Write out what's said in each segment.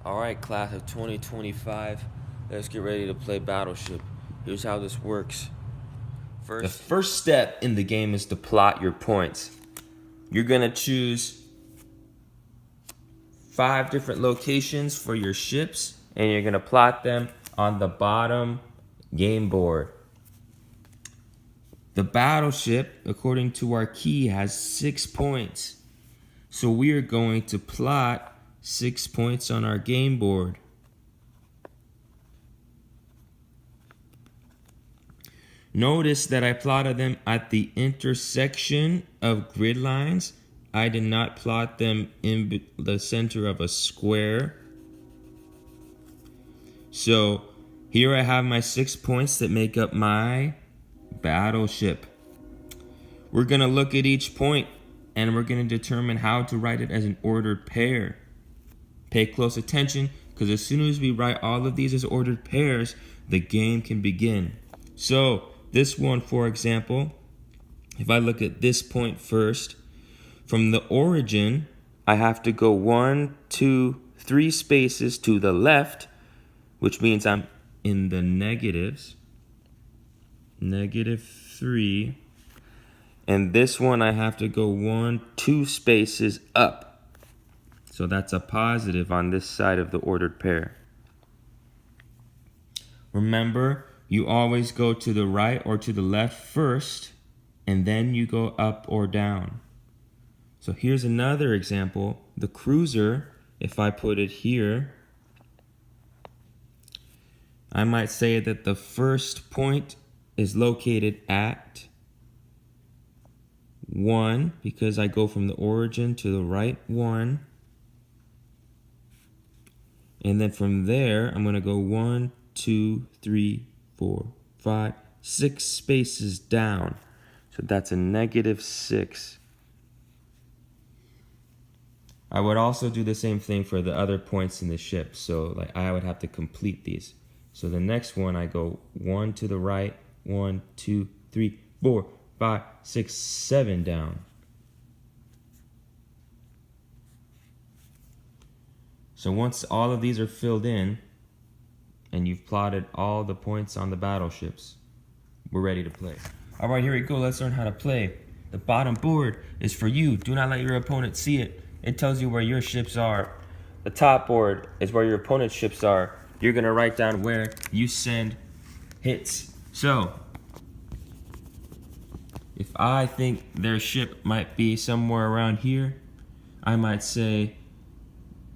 Alright, class of 2025, let's get ready to play Battleship. Here's how this works. The first step in the game is to plot your points. You're going to choose 5 different locations for your ships, and you're going to plot them on the bottom game board. The battleship, according to our key, has 6 points. So we are going to plot 6 points on our game board. Notice that I plotted them at the intersection of grid lines. I did not plot them in the center of a square. So here I have my 6 points that make up my battleship. We're going to look at each point and we're going to determine how to write it as an ordered pair. Pay close attention, because as soon as we write all of these as ordered pairs, the game can begin. So this one, for example, if I look at this point first, from the origin, I have to go 1, 2, 3 spaces to the left, which means I'm in the negatives. -3. And this one I have to go 1, 2 spaces up. So that's a positive on this side of the ordered pair. Remember, you always go to the right or to the left first, and then you go up or down. So here's another example. The cruiser, if I put it here, I might say that the first point is located at 1, because I go from the origin to the right 1. And then from there, I'm going to go 1, 2, 3, 4, 5, 6 spaces down. So that's a -6. I would also do the same thing for the other points in the ship. So like I would have to complete these. So the next one, I go 1 to the right, 1, 2, 3, 4, 5, 6, 7 down. So once all of these are filled in, and you've plotted all the points on the battleships, we're ready to play. All right, here we go. Let's learn how to play. The bottom board is for you. Do not let your opponent see it. It tells you where your ships are. The top board is where your opponent's ships are. You're going to write down where you send hits. So if I think their ship might be somewhere around here, I might say,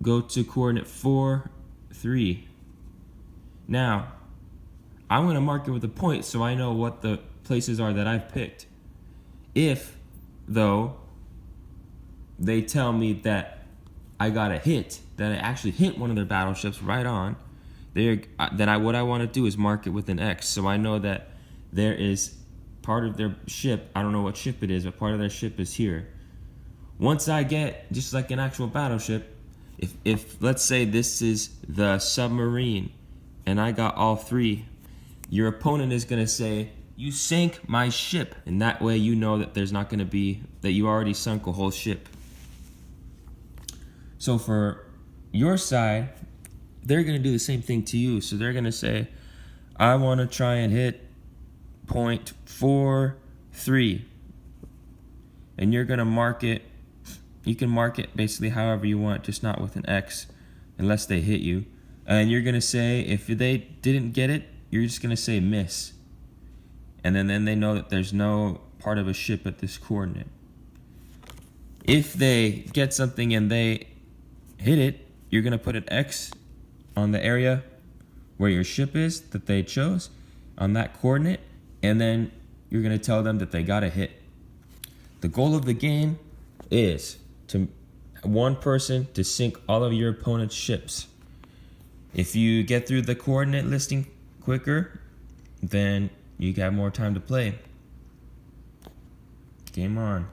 go to coordinate 4, 3. Now, I'm going to mark it with a point so I know what the places are that I've picked. If, though, they tell me that I got a hit, that I actually hit one of their battleships right on, what I want to do is mark it with an X, so I know that there is part of their ship, I don't know what ship it is, but part of their ship is here. Once I get, just like an actual battleship, if let's say this is the submarine and I got all 3, your opponent is going to say, you sank my ship. And that way you know that there's not going to be, that you already sunk a whole ship. So for your side, they're going to do the same thing to you. So they're going to say, I want to try and hit point 4, 3. And you're going to mark it. You can mark it basically however you want, just not with an X, unless they hit you. And you're going to say, if they didn't get it, you're just going to say miss. And then they know that there's no part of a ship at this coordinate. If they get something and they hit it, you're going to put an X on the area where your ship is that they chose, on that coordinate, and then you're going to tell them that they got a hit. The goal of the game is to one person to sink all of your opponent's ships. If you get through the coordinate listing quicker, then you got more time to play. Game on.